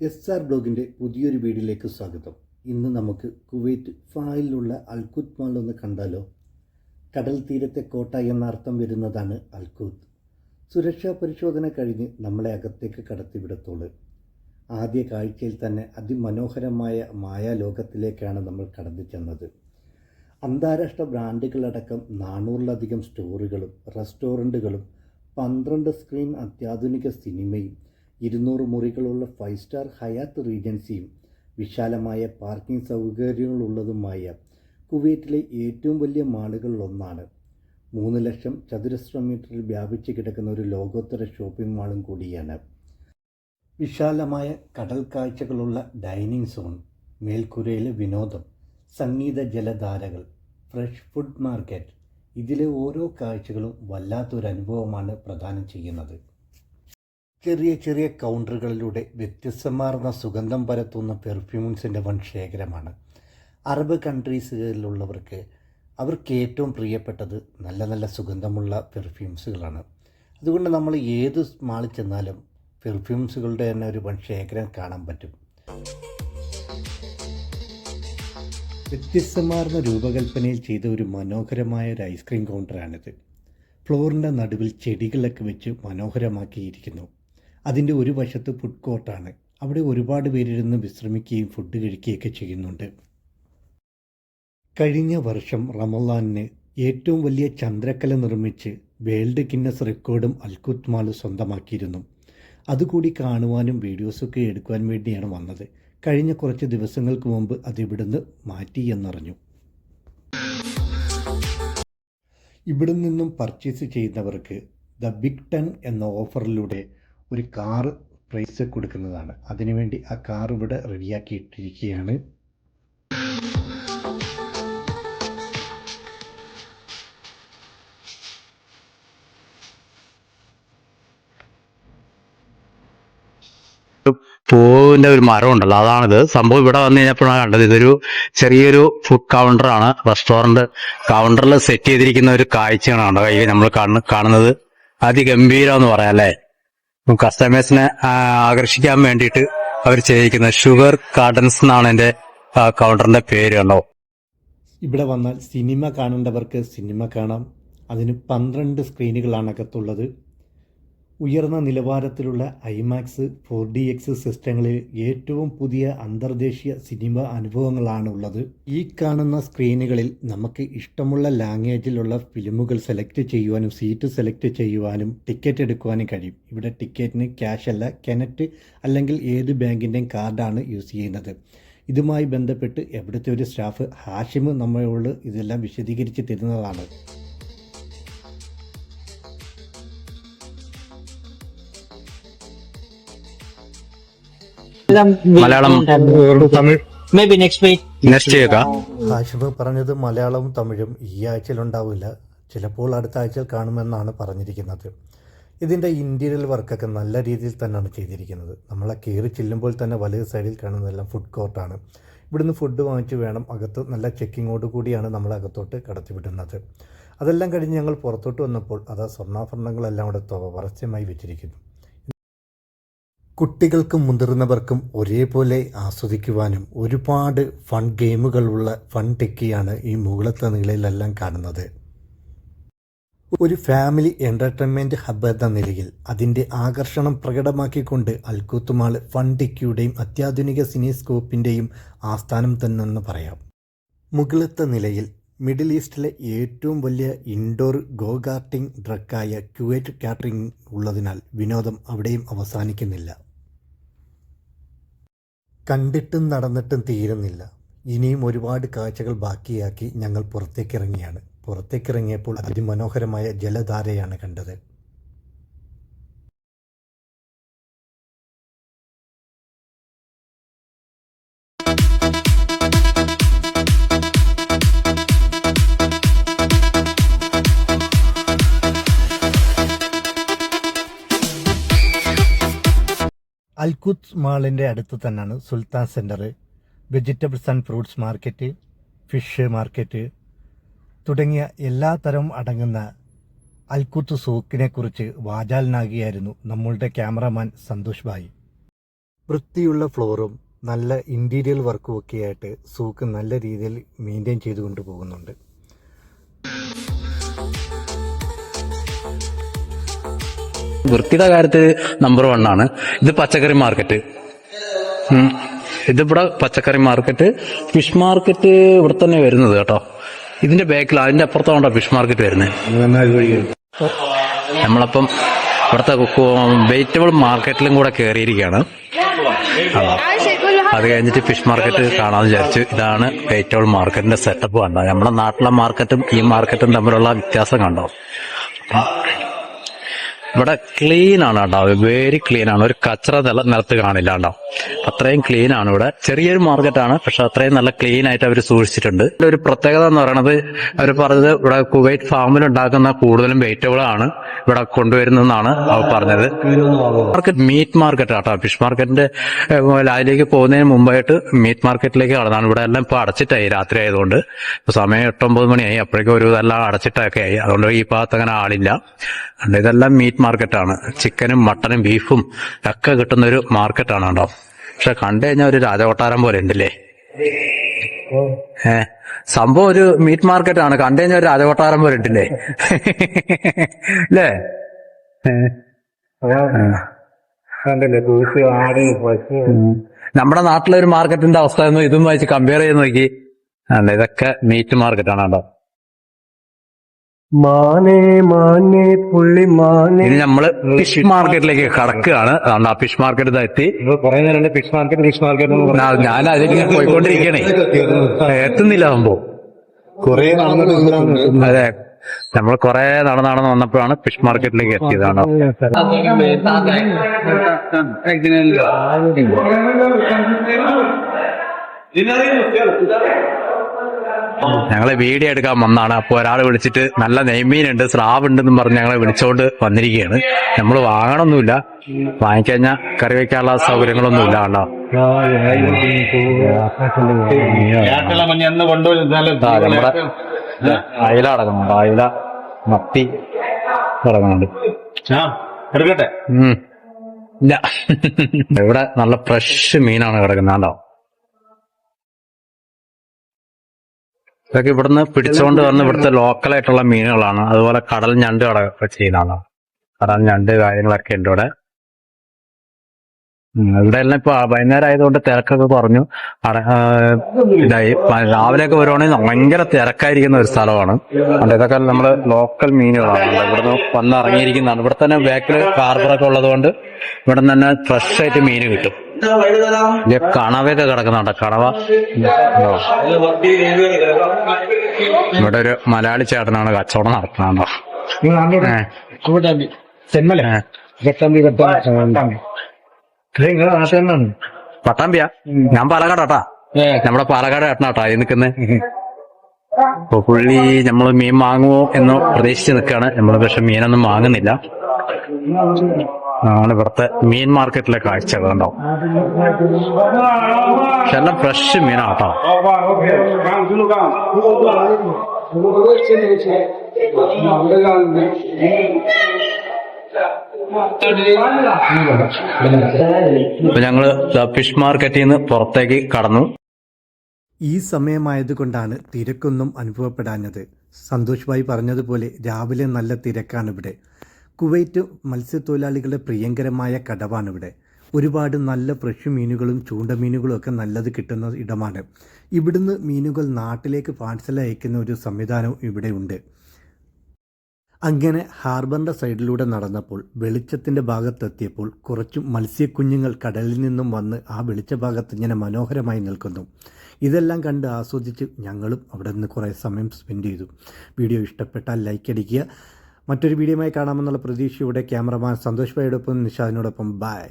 SR ബ്ലോഗിൻ്റെ പുതിയൊരു വീഡിയോയിലേക്ക് സ്വാഗതം. ഇന്ന് നമുക്ക് കുവൈറ്റ് ഫായിലുള്ള അൽഖുത്ത് മാൾ ഒന്ന് കണ്ടാലോ. കടൽ തീരത്തെ കോട്ട എന്ന അർത്ഥം വരുന്നതാണ് അൽഖുത്ത്. സുരക്ഷാ പരിശോധന കഴിഞ്ഞ് നമ്മളെ അകത്തേക്ക് കടത്തിവിടത്തോള്. ആദ്യ കാഴ്ചയിൽ തന്നെ അതിമനോഹരമായ മായാലോകത്തിലേക്കാണ് നമ്മൾ കടന്നു ചെന്നത്. അന്താരാഷ്ട്ര ബ്രാൻഡുകളടക്കം 400-ലധികം സ്റ്റോറുകളും റെസ്റ്റോറൻറ്റുകളും 12 സ്ക്രീൻ അത്യാധുനിക സിനിമയും 200 മുറികളുള്ള 5 സ്റ്റാർ ഹയാത്ത് റീജൻസിയും വിശാലമായ പാർക്കിംഗ് സൗകര്യങ്ങളുള്ളതുമായ കുവൈറ്റിലെ ഏറ്റവും വലിയ മാളുകളിലൊന്നാണ്. 3 ലക്ഷം ചതുരശ്ര മീറ്ററിൽ വ്യാപിച്ച് കിടക്കുന്ന ഒരു ലോകോത്തര ഷോപ്പിംഗ് മാളും കൂടിയാണ്. വിശാലമായ കടൽ കാഴ്ചകളുള്ള ഡൈനിങ് സോൺ, മേൽക്കൂരയിലെ വിനോദം, സംഗീത ജലധാരകൾ, ഫ്രഷ് ഫുഡ് മാർക്കറ്റ്, ഇതിലെ ഓരോ കാഴ്ചകളും വല്ലാത്തൊരു അനുഭവമാണ് പ്രദാനം ചെയ്യുന്നത്. ചെറിയ ചെറിയ കൗണ്ടറുകളിലൂടെ വ്യത്യസ്തമാർന്ന സുഗന്ധം പരത്തുന്ന പെർഫ്യൂംസിൻ്റെ വൻ ശേഖരമാണ്. അറബ് കൺട്രീസുകളിലുള്ളവർക്ക് അവർക്ക് ഏറ്റവും പ്രിയപ്പെട്ടത് നല്ല നല്ല സുഗന്ധമുള്ള പെർഫ്യൂംസുകളാണ്. അതുകൊണ്ട് നമ്മൾ ഏത് മാളിൽ ചെന്നാലും പെർഫ്യൂംസുകളുടെ തന്നെ ഒരു വൻ ശേഖരം കാണാൻ പറ്റും. വ്യത്യസ്തമാർന്ന രൂപകൽപ്പനയിൽ ചെയ്ത ഒരു മനോഹരമായ ഒരു ഐസ്ക്രീം കൗണ്ടറാണിത്. ഫ്ലോറിൻ്റെ നടുവിൽ ചെടികളൊക്കെ വെച്ച് മനോഹരമാക്കിയിരിക്കുന്നു. അതിൻ്റെ ഒരു വശത്ത് ഫുഡ് കോർട്ടാണ്. അവിടെ ഒരുപാട് പേരിരുന്ന് വിശ്രമിക്കുകയും ഫുഡ് കഴിക്കുകയൊക്കെ ചെയ്യുന്നുണ്ട്. കഴിഞ്ഞ വർഷം റമളാനിന് ഏറ്റവും വലിയ ചന്ദ്രക്കല നിർമ്മിച്ച് വേൾഡ് ഗിന്നസ് റെക്കോർഡും അൽഖുത്ത് മാൾ സ്വന്തമാക്കിയിരുന്നു. അതുകൂടി കാണുവാനും വീഡിയോസൊക്കെ എടുക്കുവാൻ വേണ്ടിയാണ് വന്നത്. കഴിഞ്ഞ കുറച്ച് ദിവസങ്ങൾക്ക് മുമ്പ് അതിവിടുന്ന് മാറ്റി എന്നറിഞ്ഞു. ഇവിടെ നിന്നും പർച്ചേസ് ചെയ്യുന്നവർക്ക് ദ ബിഗ് 10 എന്ന ഓഫറിലൂടെ ഒരു കാറ് പ്രൈസ് കൊടുക്കുന്നതാണ്. അതിനുവേണ്ടി ആ കാർ ഇവിടെ റെഡിയാക്കിയിട്ടിരിക്കുകയാണ്. പൂവിന്റെ ഒരു മരം ഉണ്ടല്ലോ, അതാണിത് സംഭവം. ഇവിടെ വന്നു കഴിഞ്ഞപ്പോഴാണ് കണ്ടത്. ഇതൊരു ചെറിയൊരു ഫുഡ് കൗണ്ടറാണ്, റെസ്റ്റോറന്റ്. കൗണ്ടറിൽ സെറ്റ് ചെയ്തിരിക്കുന്ന ഒരു കാഴ്ചയാണ് കണ്ടോ കൈ നമ്മൾ കാണുന്നത്. അതിഗംഭീരം എന്ന് പറയാം അല്ലേ. കസ്റ്റമേഴ്സിനെ ആകർഷിക്കാൻ വേണ്ടിയിട്ട് അവർ ചെയ്തിരിക്കുന്ന ഷുഗർ ഗാർഡൻസ് എന്നാണ് എൻ്റെ കൗണ്ടറിന്റെ പേര്. കണ്ടോ, ഇവിടെ വന്നാൽ സിനിമ കാണേണ്ടവർക്ക് സിനിമ കാണാം. അതിന് 12 സ്ക്രീനുകളാണ് അകത്തുള്ളത്. ഉയർന്ന നിലവാരത്തിലുള്ള ഐമാക്സ് 4DX സിസ്റ്റങ്ങളിൽ ഏറ്റവും പുതിയ അന്തർദേശീയ സിനിമ അനുഭവങ്ങളാണ് ഉള്ളത്. ഈ കാണുന്ന സ്ക്രീനുകളിൽ നമുക്ക് ഇഷ്ടമുള്ള ലാംഗ്വേജിലുള്ള ഫിലിമുകൾ സെലക്ട് ചെയ്യുവാനും സീറ്റ് സെലക്ട് ചെയ്യുവാനും ടിക്കറ്റ് എടുക്കുവാനും കഴിയും. ഇവിടെ ടിക്കറ്റിന് ക്യാഷ് അല്ല, കെനറ്റ് അല്ലെങ്കിൽ ഏത് ബാങ്കിൻ്റെയും കാർഡാണ് യൂസ് ചെയ്യുന്നത്. ഇതുമായി ബന്ധപ്പെട്ട് എവിടുത്തെ ഒരു സ്റ്റാഫ് ഹാഷിം നമ്മളോട് ഇതെല്ലാം വിശദീകരിച്ച് തരുന്നതാണ്. മലയാളം, തമിഴ്, ഹാഷിം പറഞ്ഞത് മലയാളവും തമിഴും ഈ ആഴ്ചയിൽ ഉണ്ടാവില്ല, ചിലപ്പോൾ അടുത്ത ആഴ്ചയിൽ കാണുമെന്നാണ് പറഞ്ഞിരിക്കുന്നത്. ഇതിൻ്റെ ഇൻറ്റീരിയൽ വർക്കൊക്കെ നല്ല രീതിയിൽ തന്നെയാണ് ചെയ്തിരിക്കുന്നത്. നമ്മളെ കയറി ചെല്ലുമ്പോൾ തന്നെ വലത് സൈഡിൽ കാണുന്നതെല്ലാം ഫുഡ് കോർട്ടാണ്. ഇവിടുന്ന് ഫുഡ് വാങ്ങിച്ച് വേണം അകത്ത്. നല്ല ചെക്കിങ്ങോട് കൂടിയാണ് നമ്മൾ അകത്തോട്ട് കടത്തിവിടുന്നത്. അതെല്ലാം കഴിഞ്ഞ് ഞങ്ങൾ പുറത്തോട്ട് വന്നപ്പോൾ അത് സ്വർണ്ണാഭരണങ്ങളെല്ലാം അവിടെ പരസ്യമായി വെച്ചിരിക്കുന്നു. കുട്ടികൾക്കും മുതിർന്നവർക്കും ഒരേപോലെ ആസ്വദിക്കുവാനും ഒരുപാട് ഫൺ ഗെയിമുകളുള്ള ഫൺ ടെക്കിയാണ് ഈ മുകളത്തെ നിലയിലെല്ലാം കാണുന്നത്. ഒരു ഫാമിലി എൻ്റർടൈൻമെൻറ്റ് ഹബ്ബ് എന്ന നിലയിൽ അതിൻ്റെ ആകർഷണം പ്രകടമാക്കിക്കൊണ്ട് അൽഖുത്ത് മാൾ ഫൺ ടെക്കിയുടെയും അത്യാധുനിക സിനിസ്കോപ്പിൻ്റെയും ആസ്ഥാനം തന്നെന്ന് പറയാം. മുകളത്തെ നിലയിൽ മിഡിൽ ഈസ്റ്റിലെ ഏറ്റവും വലിയ ഇൻഡോർ ഗോ കാർട്ടിംഗ് ട്രക്കായ കുവൈറ്റ് കാറ്ററിംഗ് ഉള്ളതിനാൽ വിനോദം അവിടെയും അവസാനിക്കുന്നില്ല. കണ്ടിട്ടും നടന്നിട്ടും തീരുന്നില്ല. ഇനിയും ഒരുപാട് കാഴ്ചകൾ ബാക്കിയാക്കി ഞങ്ങൾ പുറത്തേക്കിറങ്ങിയാണ്. പുറത്തേക്കിറങ്ങിയപ്പോൾ അതിമനോഹരമായ ജലധാരയാണ് കണ്ടത്. അൽഖുത്ത് മാളിൻ്റെ അടുത്ത് തന്നെയാണ് Sultan Center, vegetables and fruits market, fish market തുടങ്ങിയ എല്ലാ തരവും അടങ്ങുന്ന അൽഖുത്ത് സൂക്കിനെ കുറിച്ച് വാചാലനാകിയായിരുന്നു നമ്മളുടെ ക്യാമറമാൻ സന്തോഷ് ഭായി. വൃത്തിയുള്ള ഫ്ലോറും നല്ല ഇൻറ്റീരിയൽ വർക്കും ഒക്കെ ആയിട്ട് സൂക്ക് നല്ല രീതിയിൽ മെയിൻറ്റെയിൻ ചെയ്തുകൊണ്ട് പോകുന്നുണ്ട്. വൃത്തിയുടെ കാര്യത്തിൽ നമ്പർ 1 ആണ്. ഇത് പച്ചക്കറി മാർക്കറ്റ്. ഇതിവിടെ പച്ചക്കറി മാർക്കറ്റ്. ഫിഷ് മാർക്കറ്റ് ഇവിടെ തന്നെ വരുന്നത് കേട്ടോ. ഇതിന്റെ ബാക്കിൽ അതിന്റെ അപ്പുറത്താണോ ഫിഷ് മാർക്കറ്റ് വരുന്നത്. നമ്മളപ്പം ഇവിടുത്തെ വെജിറ്റബിൾ മാർക്കറ്റിലും കൂടെ കയറിയിരിക്കുകയാണ്. അത് കഴിഞ്ഞിട്ട് ഫിഷ് മാർക്കറ്റ് കാണാമെന്ന് വിചാരിച്ചു. ഇതാണ് വെജിറ്റബിൾ മാർക്കറ്റിന്റെ സെറ്റപ്പ് കണ്ടോ. നമ്മുടെ നാട്ടിലെ മാർക്കറ്റും ഈ മാർക്കറ്റും തമ്മിലുള്ള വ്യത്യാസം കണ്ടോ. ഇവിടെ ക്ലീൻ ആണ് കേട്ടോ, വെരി ക്ലീൻ ആണ്. ഒരു കച്ചറ നിലത്ത് കാണില്ല കേട്ടോ. അത്രയും ക്ലീൻ ആണ് ഇവിടെ. ചെറിയൊരു മാർക്കറ്റാണ്, പക്ഷെ അത്രയും നല്ല ക്ലീൻ ആയിട്ട് അവർ സൂക്ഷിച്ചിട്ടുണ്ട്. ഒരു പ്രത്യേകത എന്ന് പറയുന്നത് അവർ പറഞ്ഞത് ഇവിടെ കുവൈറ്റ് ഫാമിൽ ഉണ്ടാക്കുന്ന കൂടുതലും വെജിറ്റബിളാണ് ഇവിടെ കൊണ്ടുവരുന്നതെന്നാണ് അവർ പറഞ്ഞത്. മാർക്കറ്റ് മീറ്റ് മാർക്കറ്റ് കേട്ടോ. ഫിഷ് മാർക്കറ്റിന്റെ അതിലേക്ക് പോകുന്നതിന് മുമ്പായിട്ട് മീറ്റ് മാർക്കറ്റിലേക്ക് കടന്നാണ്. ഇവിടെ എല്ലാം ഇപ്പൊ അടച്ചിട്ടായി, രാത്രി ആയതുകൊണ്ട്. ഇപ്പൊ സമയം 8-9 മണിയായി. അപ്പോഴേക്കും ഒരു ഇതെല്ലാം അടച്ചിട്ടൊക്കെ ആയി. അതുകൊണ്ട് ഈ ഭാഗത്ത് അങ്ങനെ ആളില്ല. ഇതെല്ലാം മീറ്റ് മാർക്കറ്റാണ്. ചിക്കനും മട്ടനും ബീഫും ഒക്കെ കിട്ടുന്ന ഒരു മാർക്കറ്റാണ് കേട്ടോ. പക്ഷെ കണ്ടു കഴിഞ്ഞാൽ ഒരു രാജകൊട്ടാരം പോലെ ഉണ്ടല്ലേ. സംഭവം ഒരു മീറ്റ് മാർക്കറ്റാണ്. കണ്ടു കഴിഞ്ഞാൽ ഒരു രാജകൊട്ടാരം പോലെ ഉണ്ടല്ലേ അല്ലേ. നമ്മുടെ നാട്ടിലെ ഒരു മാർക്കറ്റിന്റെ അവസ്ഥ ഒന്നും ഇതും വെച്ച് കമ്പയർ ചെയ്ത് നോക്കി. ഇതൊക്കെ മീറ്റ് മാർക്കറ്റാണ് കേട്ടോ. ഇനി നമ്മള് ഫിഷ് മാർക്കറ്റിലേക്ക് കടക്കുകയാണ്. അതുകൊണ്ട് ആ ഫിഷ് മാർക്കറ്റ് എത്തി. ഞാൻ അതിലേക്ക് പോയിക്കൊണ്ടിരിക്കണേ, എത്തുന്നില്ല സംഭവം. അതെ, നമ്മൾ കുറെ നടന്ന് വന്നപ്പോഴാണ് ഫിഷ് മാർക്കറ്റിലേക്ക് എത്തിയതാണ്. ഞങ്ങളെ വീഡിയോ എടുക്കാൻ വന്നാണ്. അപ്പൊ ഒരാൾ വിളിച്ചിട്ട് നല്ല നെയ്മീനുണ്ട്, സ്രാവ് ഉണ്ടെന്നും പറഞ്ഞ് ഞങ്ങളെ വിളിച്ചോണ്ട് വന്നിരിക്കുകയാണ്. നമ്മൾ വാങ്ങണമൊന്നുമില്ല, വാങ്ങിക്കഴിഞ്ഞാൽ കറി വെക്കാനുള്ള സൗകര്യങ്ങളൊന്നുമില്ല കേട്ടോ. നമ്മുടെ അയില അടങ്ങുന്നുണ്ട്, അയില മത്തി അടങ്ങുന്നുണ്ട്. ഇല്ല, ഇവിടെ നല്ല ഫ്രഷ് മീനാണ് കിടക്കുന്നത് കേട്ടോ. ഇതൊക്കെ ഇവിടുന്ന് പിടിച്ചുകൊണ്ട് വന്ന് ഇവിടുത്തെ ലോക്കലായിട്ടുള്ള മീനുകളാണ്. അതുപോലെ കടൽ ഞണ്ട് കട ചെയ്യുന്നതാണ്. കടൽ ഞണ്ട് കാര്യങ്ങളൊക്കെ ഉണ്ട് ഇവിടെ. ഇവിടെ എല്ലാം ഇപ്പൊ വൈകുന്നേരം ആയതുകൊണ്ട് തിരക്കൊക്കെ കുറഞ്ഞു. ഇതായി രാവിലെയൊക്കെ വരുവാണെങ്കിൽ ഭയങ്കര തിരക്കായിരിക്കുന്ന ഒരു സ്ഥലമാണ്. അതുകൊണ്ട് ഇതൊക്കെ നമ്മള് ലോക്കൽ മീനുകളാണ്. ഇവിടുന്ന് വന്ന് ഇറങ്ങിയിരിക്കുന്നതാണ്. ഇവിടെ തന്നെ ബാക്കിൽ ഹാർബറൊക്കെ ഉള്ളത് കൊണ്ട് ഇവിടെ തന്നെ ഫ്രഷ് ആയിട്ട് മീൻ കിട്ടും. കണവയൊക്കെ കിടക്കുന്നുണ്ട്, കണവ. ഇവിടെ ഒരു മലയാളി ചേട്ടനാണ് കച്ചവടം നടത്തുന്നുണ്ടോ. പട്ടാമ്പിയ, ഞാൻ പാലക്കാടാട്ടാ. നമ്മുടെ പാലക്കാട് ചേട്ടനാട്ടാ ഈ നിൽക്കുന്നത്. അപ്പൊ പുള്ളി നമ്മള് മീൻ വാങ്ങുമോ എന്ന് പ്രതീക്ഷിച്ച് നിൽക്കുകയാണ്. നമ്മള് പക്ഷെ മീനൊന്നും വാങ്ങുന്നില്ല. ആണ് ഇവിടുത്തെ മീൻ മാർക്കറ്റിലെ കാഴ്ചകൾ ഉണ്ടാവും. പക്ഷെ എല്ലാം ഫ്രഷ് മീനാട്ടോ. അപ്പൊ ഞങ്ങള് ഫിഷ് മാർക്കറ്റിൽ നിന്ന് പുറത്തേക്ക് കടന്നു. ഈ സമയമായതുകൊണ്ടാണ് തിരക്കൊന്നും അനുഭവപ്പെടാഞ്ഞത്. സന്തോഷ് ഭായി പറഞ്ഞതുപോലെ രാവിലെ നല്ല തിരക്കാണ് ഇവിടെ. കുവൈറ്റ് മത്സ്യത്തൊഴിലാളികളുടെ പ്രിയങ്കരമായ കടവാണിവിടെ. ഒരുപാട് നല്ല ഫ്രഷ് മീനുകളും ചൂണ്ടമീനുകളും ഒക്കെ നല്ലത് കിട്ടുന്ന ഇടമാണ്. ഇവിടുന്ന് മീനുകൾ നാട്ടിലേക്ക് പാഴ്സൽ അയക്കുന്ന ഒരു സംവിധാനവും ഇവിടെ ഉണ്ട്. അങ്ങനെ ഹാർബറിൻ്റെ സൈഡിലൂടെ നടന്നപ്പോൾ വെളിച്ചത്തിൻ്റെ ഭാഗത്തെത്തിയപ്പോൾ കുറച്ച് മത്സ്യക്കുഞ്ഞുങ്ങൾ കടലിൽ നിന്നും വന്ന് ആ വെളിച്ച ഭാഗത്ത് ഇങ്ങനെ മനോഹരമായി നിൽക്കുന്നു. ഇതെല്ലാം കണ്ട് ആസ്വദിച്ച് ഞങ്ങളും അവിടെ നിന്ന് കുറേ സമയം സ്പെൻഡ് ചെയ്തു. വീഡിയോ ഇഷ്ടപ്പെട്ടാൽ ലൈക്ക് അടിക്കുക. മറ്റൊരു വീഡിയോയുമായി കാണാമെന്നുള്ള പ്രതീക്ഷയോടെ ക്യാമറമാൻ സന്തോഷ് ഭായിയോടൊപ്പം നിഷാദിനോടൊപ്പം ബൈ.